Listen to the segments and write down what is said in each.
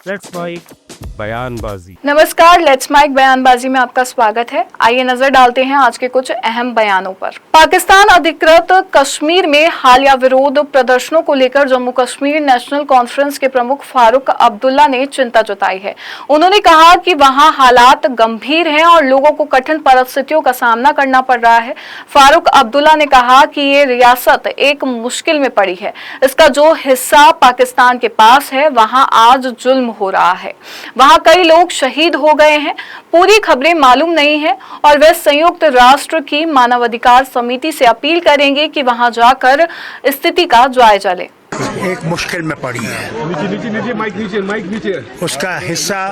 Let's mic बयानबाजी। नमस्कार, let's mic बयानबाजी में आपका स्वागत है। आइए नजर डालते हैं आज के कुछ अहम बयानों पर। पाकिस्तान अधिकृत कश्मीर में हालिया विरोध प्रदर्शनों को लेकर जम्मू कश्मीर नेशनल कॉन्फ्रेंस के प्रमुख फारूक अब्दुल्ला ने चिंता जताई है। उन्होंने कहा कि वहां हालात गंभीर हैं और लोगों को कठिन परिस्थितियों का सामना करना पड़ रहा है। फारूक अब्दुल्ला ने कहा कि ये रियासत एक मुश्किल में पड़ी है। इसका जो हिस्सा पाकिस्तान के पास है वहां आज जुल्म हो रहा है। वहां कई लोग शहीद हो गए हैं। पूरी खबरें मालूम नहीं है और वे संयुक्त राष्ट्र की मानवाधिकार समिति से अपील करेंगे कि वहां जाकर स्थिति का जायजा ले। एक मुश्किल में पड़ी है। नीचे। उसका हिस्सा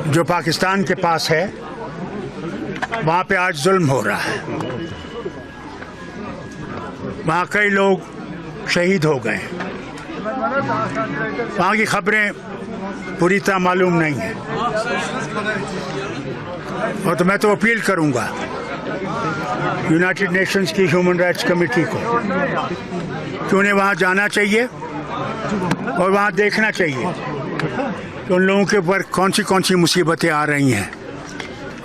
जो पाकिस्तान के पास है वहाँ पे आज जुल्म हो रहा है। वहाँ कई लोग शहीद हो गए। वहाँ की खबरें पूरी तरह मालूम नहीं है और तो मैं तो अपील करूंगा यूनाइटेड नेशंस की ह्यूमन राइट्स कमेटी को कि उन्हें वहाँ जाना चाहिए और वहाँ देखना चाहिए कि उन लोगों के ऊपर कौन सी मुसीबतें आ रही हैं,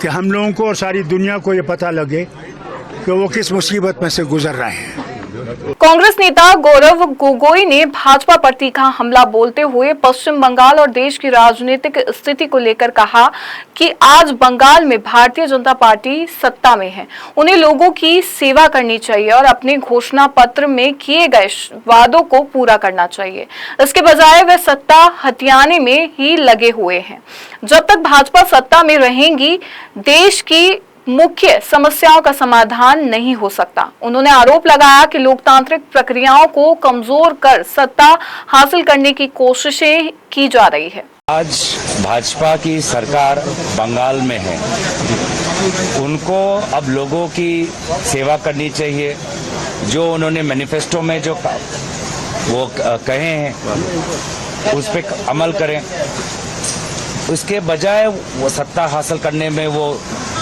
कि हम लोगों को और सारी दुनिया को ये पता लगे कि वो किस मुसीबत में से गुजर रहे हैं। कांग्रेस नेता गौरव गोगोई ने भाजपा पर तीखा हमला बोलते हुए पश्चिम बंगाल और देश की राजनीतिक स्थिति को लेकर कहा कि आज बंगाल में भारतीय जनता पार्टी सत्ता में है। उन्हें लोगों की सेवा करनी चाहिए और अपने घोषणा पत्र में किए गए वादों को पूरा करना चाहिए। इसके बजाय वे सत्ता हथियाने में ही लगे हुए हैं। जब तक भाजपा सत्ता में रहेंगी देश की मुख्य समस्याओं का समाधान नहीं हो सकता। उन्होंने आरोप लगाया कि लोकतांत्रिक प्रक्रियाओं को कमजोर कर सत्ता हासिल करने की कोशिशें की जा रही है। आज भाजपा की सरकार बंगाल में है, उनको अब लोगों की सेवा करनी चाहिए। जो उन्होंने मैनिफेस्टो में जो वो कहे हैं उस पर अमल करें, उसके बजाय वो सत्ता हासिल करने में वो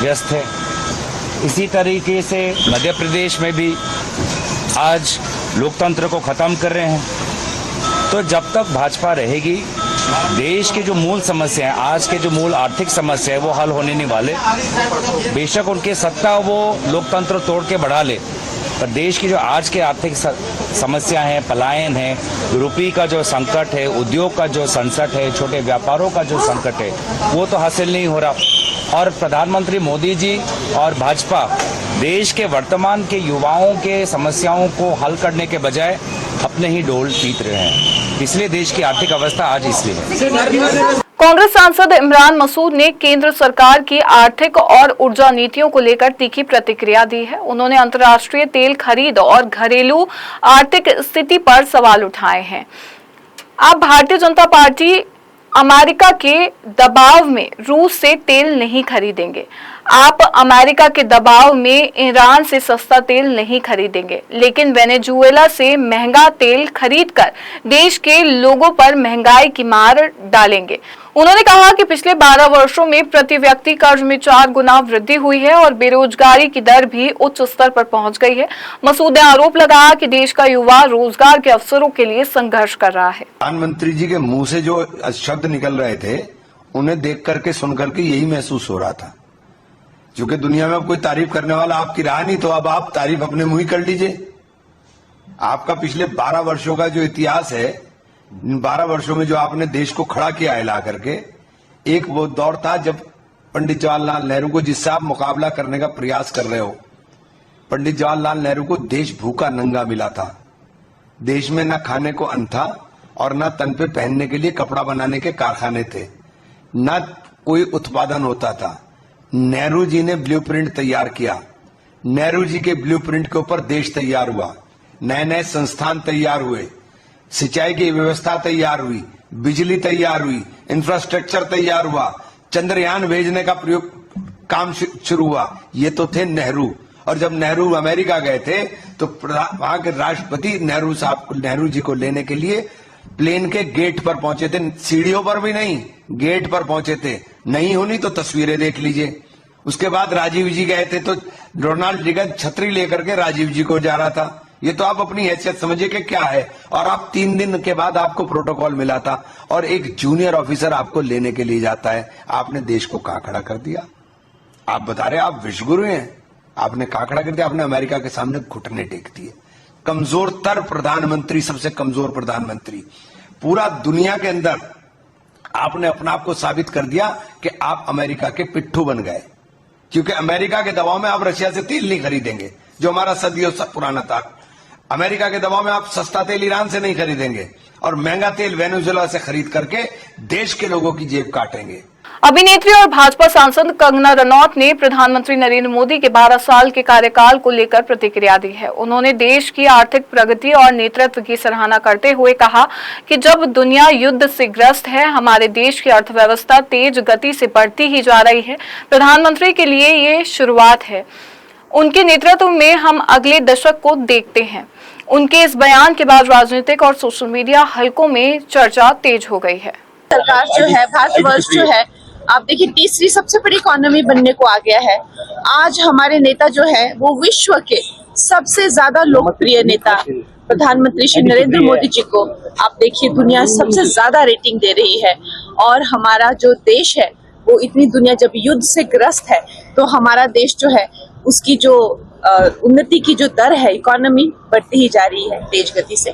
व्यस्त है। इसी तरीके से मध्य प्रदेश में भी आज लोकतंत्र को खत्म कर रहे हैं। तो जब तक भाजपा रहेगी देश की जो मूल समस्या है, आज के जो मूल आर्थिक समस्या है वो हल होने नहीं वाले। बेशक उनकी सत्ता वो लोकतंत्र तोड़ के बढ़ा ले, पर देश की जो आज के आर्थिक समस्या है, पलायन है, रुपये का जो संकट है, उद्योग का जो संकट है, छोटे व्यापारों का जो संकट है, वो तो हासिल नहीं हो रहा। और प्रधानमंत्री मोदी जी और भाजपा देश के वर्तमान के युवाओं के समस्याओं को हल करने के बजाय अपने ही डोल पीट रहे हैं। इसलिए देश की आर्थिक अवस्था आज इसलिए है। कांग्रेस सांसद इमरान मसूद ने केंद्र सरकार की आर्थिक और ऊर्जा नीतियों को लेकर तीखी प्रतिक्रिया दी है। उन्होंने अंतर्राष्ट्रीय तेल खरीद और घरेलू आर्थिक स्थिति पर सवाल उठाए हैं। अब भारतीय जनता पार्टी अमेरिका के दबाव में रूस से तेल नहीं खरीदेंगे। आप अमेरिका के दबाव में ईरान से सस्ता तेल नहीं खरीदेंगे, लेकिन वेनेजुएला से महंगा तेल खरीदकर देश के लोगों पर महंगाई की मार डालेंगे। उन्होंने कहा कि पिछले 12 वर्षों में प्रति व्यक्ति कर्ज में 4 गुना वृद्धि हुई है और बेरोजगारी की दर भी उच्च स्तर पर पहुंच गई है। मसूद ने आरोप लगाया कि देश का युवा रोजगार के अवसरों के लिए संघर्ष कर रहा है। प्रधानमंत्री जी के मुंह से जो शब्द निकल रहे थे उन्हें देख करके सुन करके यही महसूस हो रहा था, क्योंकि दुनिया में अब कोई तारीफ करने वाला आपकी रहा नहीं, तो अब आप तारीफ अपने मुंह ही कर लीजिए। आपका पिछले 12 वर्षों का जो इतिहास है, 12 वर्षों में जो आपने देश को खड़ा किया है ला करके, एक वो दौर था जब पंडित जवाहरलाल नेहरू को, जिससे आप मुकाबला करने का प्रयास कर रहे हो, पंडित जवाहरलाल नेहरू को देश भूखा नंगा मिला था। देश में न खाने को अन्न था और न तन पे पहनने के लिए कपड़ा बनाने के कारखाने थे, न कोई उत्पादन होता था। नेहरू जी ने ब्लूप्रिंट तैयार किया। नेहरू जी के ब्लूप्रिंट के ऊपर देश तैयार हुआ। नए नए संस्थान तैयार हुए, सिंचाई की व्यवस्था तैयार हुई, बिजली तैयार हुई, इंफ्रास्ट्रक्चर तैयार हुआ, चंद्रयान भेजने का प्रयोग काम शुरू हुआ। ये तो थे नेहरू। और जब नेहरू अमेरिका गए थे तो वहां के राष्ट्रपति नेहरू जी को लेने के लिए प्लेन के गेट पर पहुंचे थे, सीढ़ियों पर भी नहीं, गेट पर पहुंचे थे। नहीं होनी तो तस्वीरें देख लीजिए। उसके बाद राजीव जी गए थे तो रोनाल्ड रीगन छतरी लेकर के राजीव जी को जा रहा था। ये तो आप अपनी हैसियत समझिए कि क्या है। और आप 3 दिन के बाद आपको प्रोटोकॉल मिला था और एक जूनियर ऑफिसर आपको लेने के लिए जाता है, आपने देश को कहां खड़ा कर दिया? आप बता रहे आप विश्वगुरु हैं, आपने कहां खड़ा कर दिया? आपने अमेरिका के सामने घुटने टेक दिए। कमजोर तर प्रधानमंत्री, सबसे कमजोर प्रधानमंत्री पूरा दुनिया के अंदर, आपने अपना आप को साबित कर दिया कि आप अमेरिका के पिट्ठू बन गए, क्योंकि अमेरिका के दबाव में आप रशिया से तेल नहीं खरीदेंगे जो हमारा सदियों से पुराना था। अमेरिका के दबाव में आप सस्ता तेल ईरान से नहीं खरीदेंगे और महंगा तेल वेनेजुएला से खरीद करके देश के लोगों की जेब काटेंगे। अभिनेत्री और भाजपा सांसद कंगना रनौत ने प्रधानमंत्री नरेंद्र मोदी के 12 साल के कार्यकाल को लेकर प्रतिक्रिया दी है। उन्होंने देश की आर्थिक प्रगति और नेतृत्व की सराहना करते हुए कहा कि जब दुनिया युद्ध से ग्रस्त है, हमारे देश की अर्थव्यवस्था तेज गति से बढ़ती ही जा रही है। प्रधानमंत्री के लिए ये शुरुआत है। उनके नेतृत्व में हम अगले दशक को देखते हैं। उनके इस बयान के बाद राजनीतिक और सोशल मीडिया हलकों में चर्चा तेज हो गई है। सरकार जो है, भारतवर्ष जो है, आप देखिए तीसरी सबसे बड़ी इकोनॉमी बनने को आ गया है। आज हमारे नेता जो है वो विश्व के सबसे ज्यादा लोकप्रिय नेता प्रधानमंत्री श्री नरेंद्र मोदी जी को आप देखिए दुनिया सबसे ज्यादा रेटिंग दे रही है। और हमारा जो देश है वो इतनी दुनिया जब युद्ध से ग्रस्त है तो हमारा देश जो है उसकी जो उन्नति की जो दर है, इकोनॉमी बढ़ती ही जा रही है तेज गति से।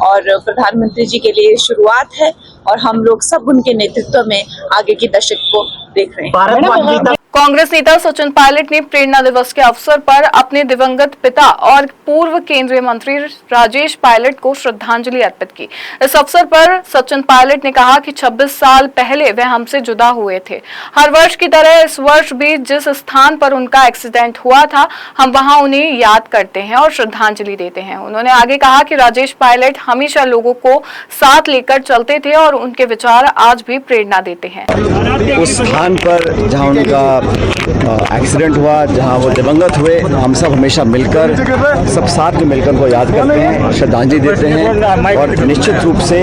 और प्रधानमंत्री जी के लिए शुरुआत है और हम लोग सब उनके नेतृत्व में आगे की दशक को देख रहे हैं। कांग्रेस नेता सचिन पायलट ने प्रेरणा दिवस के अवसर पर अपने दिवंगत पिता और पूर्व केंद्रीय मंत्री राजेश पायलट को श्रद्धांजलि अर्पित की। इस अवसर पर सचिन पायलट ने कहा कि 26 साल पहले वे हमसे जुदा हुए थे। हर वर्ष की तरह इस वर्ष भी जिस स्थान पर उनका एक्सीडेंट हुआ था, हम वहां उन्हें याद करते हैं और श्रद्धांजलि देते हैं। उन्होंने आगे कहा कि राजेश पायलट हमेशा लोगों को साथ लेकर चलते थे और उनके विचार आज भी प्रेरणा देते हैं। उस स्थान पर जहां उनका एक्सीडेंट हुआ, जहां वो दिवंगत हुए, हम सब हमेशा मिलकर, सब साथ में मिलकर को याद करते हैं, श्रद्धांजलि देते हैं। और निश्चित रूप से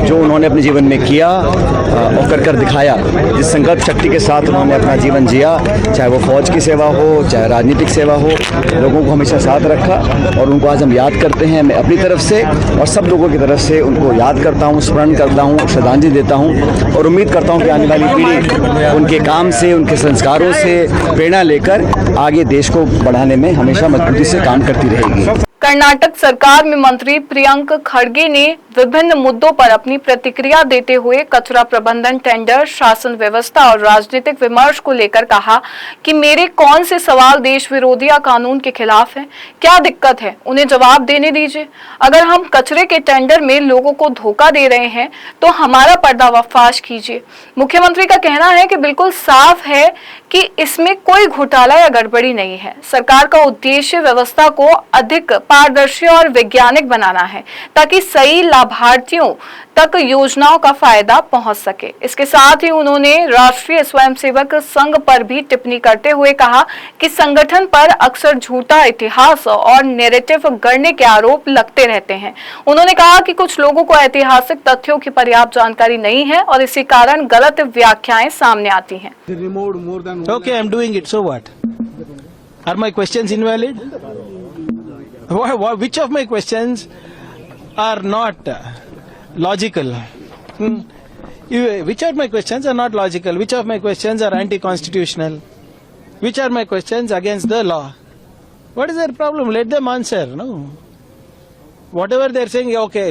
जो उन्होंने अपने जीवन में किया और कर दिखाया, जिस संकल्प शक्ति के साथ उन्होंने अपना जीवन जिया, चाहे वो फौज की सेवा हो, चाहे राजनीतिक सेवा हो, लोगों को हमेशा साथ रखा और उनको आज हम याद करते हैं। मैं अपनी तरफ से और सब लोगों की तरफ से उनको याद करता हूँ, स्मरण करता हूँ, श्रद्धांजलि देता हूँ और उम्मीद करता हूँ कि आने वाली पीढ़ी उनके काम से, उनके संस्कारों से प्रेरणा लेकर आगे देश को बढ़ाने में हमेशा मजबूती से काम करती रहेगी। कर्नाटक सरकार में मंत्री प्रियंक खड़गे ने विभिन्न मुद्दों पर अपनी प्रतिक्रिया देते हुए कचरा प्रबंधन, टेंडर, शासन व्यवस्था और राजनीतिक विमर्श को लेकर कहा कि मेरे कौन से सवाल देश विरोधी या कानून के खिलाफ हैं? क्या दिक्कत है? उन्हें जवाब देने दीजिए। अगर हम कचरे के टेंडर में लोगों को धोखा दे रहे हैं तो हमारा पर्दाफाश कीजिए। मुख्यमंत्री का कहना है कि बिल्कुल साफ है कि इसमें कोई घोटाला या गड़बड़ी नहीं है। सरकार का उद्देश्य व्यवस्था को अधिक पारदर्शी और वैज्ञानिक बनाना है ताकि सही लाभार्थियों तक योजनाओं का फायदा पहुंच सके। इसके साथ ही उन्होंने राष्ट्रीय स्वयंसेवक संघ पर भी टिप्पणी करते हुए कहा कि संगठन पर अक्सर झूठा इतिहास और नैरेटिव गढ़ने के आरोप लगते रहते हैं। उन्होंने कहा कि कुछ लोगों को ऐतिहासिक तथ्यों की पर्याप्त जानकारी नहीं है और इसी कारण गलत व्याख्याएं सामने आती हैं। Okay, I'm doing it. So what? Are my questions invalid? Which of my questions are not logical? Which of my questions are not logical? Which of my questions are anti-constitutional? Which are my questions against the law? What is their problem? Let them answer. No. Whatever they're saying, okay,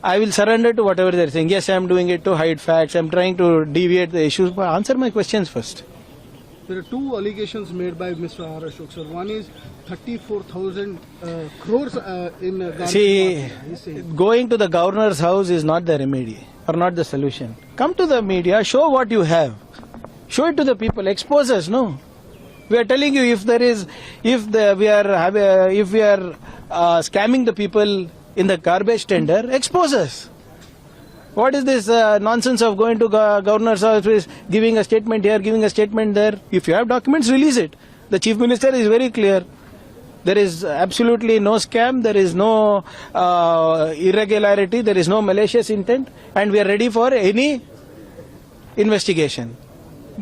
I will surrender to whatever they're saying. Yes, I'm doing it to hide facts. I'm trying to deviate the issues. But answer my questions first. There are two allegations made by Mr. R. Ashok sir. One is 34,000 crores in government. See, going to the governor's house is not the remedy or not the solution. Come to the media, show what you have. Show it to the people. Expose us, no? We are telling you if we are scamming the people in the garbage tender, expose us. What is this nonsense of going to governor's office, giving a statement here, giving a statement there? If you have documents, release it. The chief minister is very clear. There is absolutely no scam, there is no irregularity, there is no malicious intent, and we are ready for any investigation.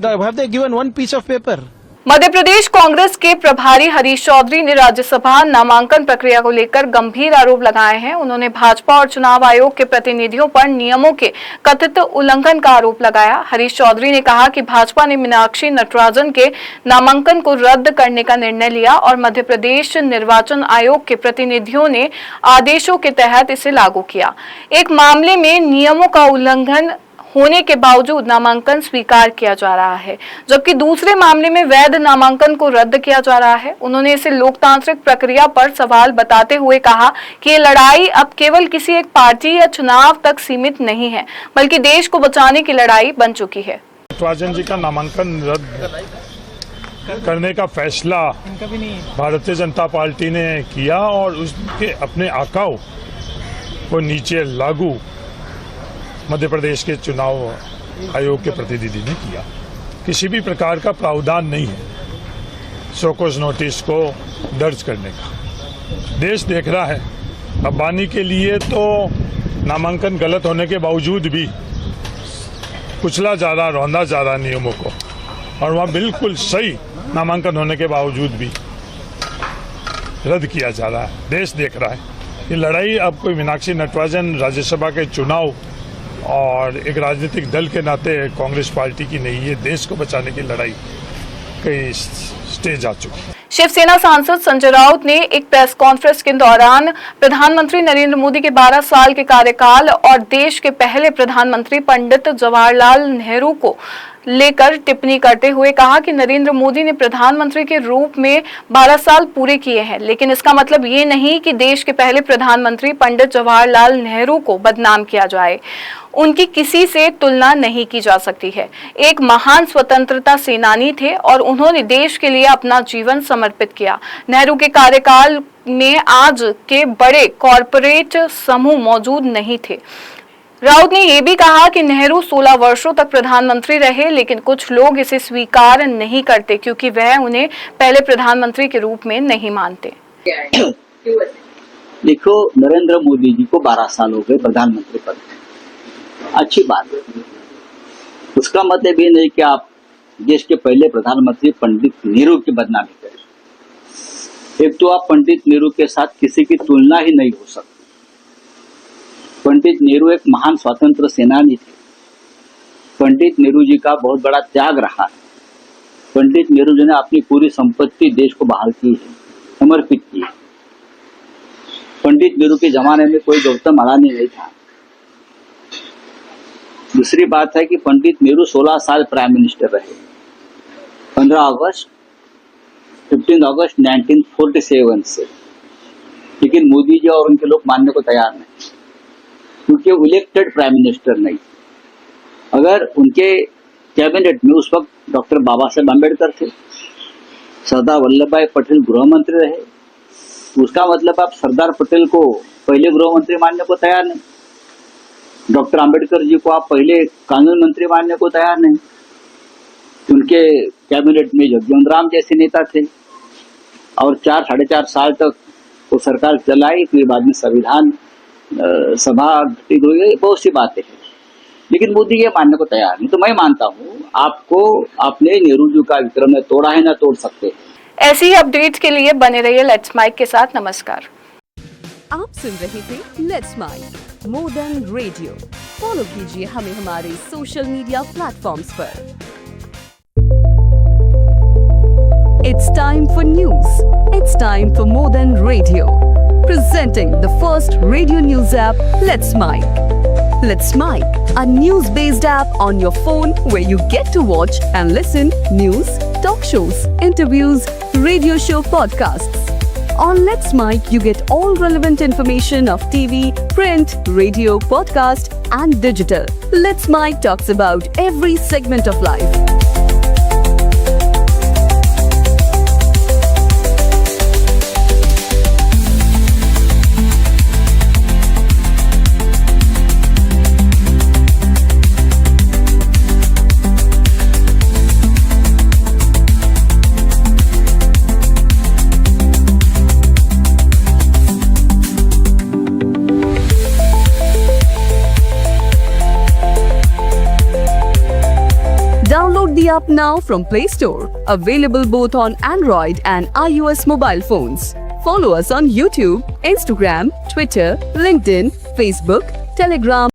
Have they given one piece of paper? Madhya Pradesh Congress के प्रभारी हरीश चौधरी ने राज्यसभा नामांकन प्रक्रिया को लेकर गंभीर आरोप लगाए हैं। उन्होंने भाजपा और चुनाव आयोग के प्रतिनिधियों पर नियमों के कथित उल्लंघन का आरोप लगाया। हरीश चौधरी ने कहा कि भाजपा ने मीनाक्षी नटराजन के नामांकन को रद्द करने का निर्णय लिया और मध्य प्रदेश निर्वाचन आयोग के प्रतिनिधियों ने आदेशों के तहत इसे लागू किया। एक मामले में नियमों का उल्लंघन होने के बावजूद नामांकन स्वीकार किया जा रहा है, जबकि दूसरे मामले में वैध नामांकन को रद्द किया जा रहा है। उन्होंने इसे लोकतांत्रिक प्रक्रिया पर सवाल बताते हुए कहा कि ये लड़ाई अब केवल किसी एक पार्टी या चुनाव तक सीमित नहीं है, बल्कि देश को बचाने की लड़ाई बन चुकी है। नटराजन जी का नामांकन रद्द करने का फैसला भारतीय जनता पार्टी ने किया और उसके अपने आकाओं को नीचे लागू मध्य प्रदेश के चुनाव आयोग के प्रतिनिधि ने किया। किसी भी प्रकार का प्रावधान नहीं है शोकॉज नोटिस को दर्ज करने का। देश देख रहा है, अंबानी के लिए तो नामांकन गलत होने के बावजूद भी कुचला जा रहा, रौंदा जा रहा नियमों को, और वहाँ बिल्कुल सही नामांकन होने के बावजूद भी रद्द किया जा रहा है। देश देख रहा है ये लड़ाई अब कोई मीनाक्षी नटराजन राज्यसभा के चुनाव और एक राजनीतिक दल के नाते कांग्रेस पार्टी की नहीं, ये देश को बचाने की लड़ाई कई स्टेज आ चुकी है। शिवसेना सांसद संजय राउत ने एक प्रेस कॉन्फ्रेंस के दौरान प्रधानमंत्री नरेंद्र मोदी के 12 साल के कार्यकाल और देश के पहले प्रधानमंत्री पंडित जवाहरलाल नेहरू को लेकर टिप्पणी करते हुए कहा कि नरेंद्र मोदी ने प्रधानमंत्री के रूप में 12 साल पूरे किए हैं, लेकिन इसका मतलब ये नहीं कि देश के पहले प्रधानमंत्री पंडित जवाहरलाल नेहरू को बदनाम किया जाए। उनकी किसी से तुलना नहीं की जा सकती है। एक महान स्वतंत्रता सेनानी थे और उन्होंने देश के लिए अपना जीवन समर्पित किया। नेहरू के कार्यकाल में आज के बड़े कॉरपोरेट समूह मौजूद नहीं थे। राउत ने यह भी कहा कि नेहरू 16 वर्षों तक प्रधानमंत्री रहे, लेकिन कुछ लोग इसे स्वीकार नहीं करते क्योंकि वह उन्हें पहले प्रधानमंत्री के रूप में नहीं मानते। देखो, नरेंद्र मोदी जी को 12 साल हो गए प्रधानमंत्री पद, अच्छी बात है। उसका मतलब ये नहीं कि आप देश के पहले प्रधानमंत्री पंडित नेहरू की बदनामी करें। एक तो आप पंडित नेहरू के साथ किसी की तुलना ही नहीं हो सकती। पंडित नेहरू एक महान स्वतंत्र सेनानी थे। पंडित नेहरू जी का बहुत बड़ा त्याग रहा है। पंडित नेहरू जी ने अपनी पूरी संपत्ति देश को बहाल की है, समर्पित की है। पंडित नेहरू के जमाने में कोई गौतम अडानी नहीं था। दूसरी बात है कि पंडित नेहरू 16 साल प्राइम मिनिस्टर रहे। 15 अगस्त 1947 से, लेकिन मोदी जी और उनके लोग मानने को तैयार नहीं, क्योंकि वो इलेक्टेड प्राइम मिनिस्टर नहीं। अगर उनके कैबिनेट में उस वक्त डॉक्टर बाबा साहेब अम्बेडकर थे, सरदार वल्लभ भाई पटेल गृह मंत्री रहे, उसका मतलब आप सरदार पटेल को पहले गृह मंत्री मानने को तैयार नहीं, डॉक्टर अम्बेडकर जी को आप पहले कानून मंत्री मानने को तैयार नहीं। उनके कैबिनेट में जगजीवन राम जैसे नेता थे और 4-4.5 साल तक वो सरकार चलाई, फिर बाद में संविधान सभा गठित हुई, बहुत सी बातें हैं, लेकिन मोदी ये मानने को तैयार नहीं। तो मैं मानता हूँ आपको अपने नेहरू जी का विक्रम ने तोड़ा है, ना तोड़ सकते। ऐसी ही अपडेट्स के लिए बने रहिए लेट्स माइक के साथ। नमस्कार। आप सुन रहे थे let's mic more than radio. Follow कीजिए हमें हमारे सोशल मीडिया प्लेटफॉर्म्स पर। It's time for news. It's time for more than radio. Presenting the first radio news app, Let's Mic. Let's Mic, a news-based app on your phone where you get to watch and listen news, talk shows, interviews, radio show podcasts. On Let's Mic, you get all relevant information of TV, print, radio, podcast, and digital. Let's Mic talks about every segment of life. Download the app now from Play Store. Available both on Android and iOS mobile phones. Follow us on YouTube, Instagram, Twitter, LinkedIn, Facebook, Telegram.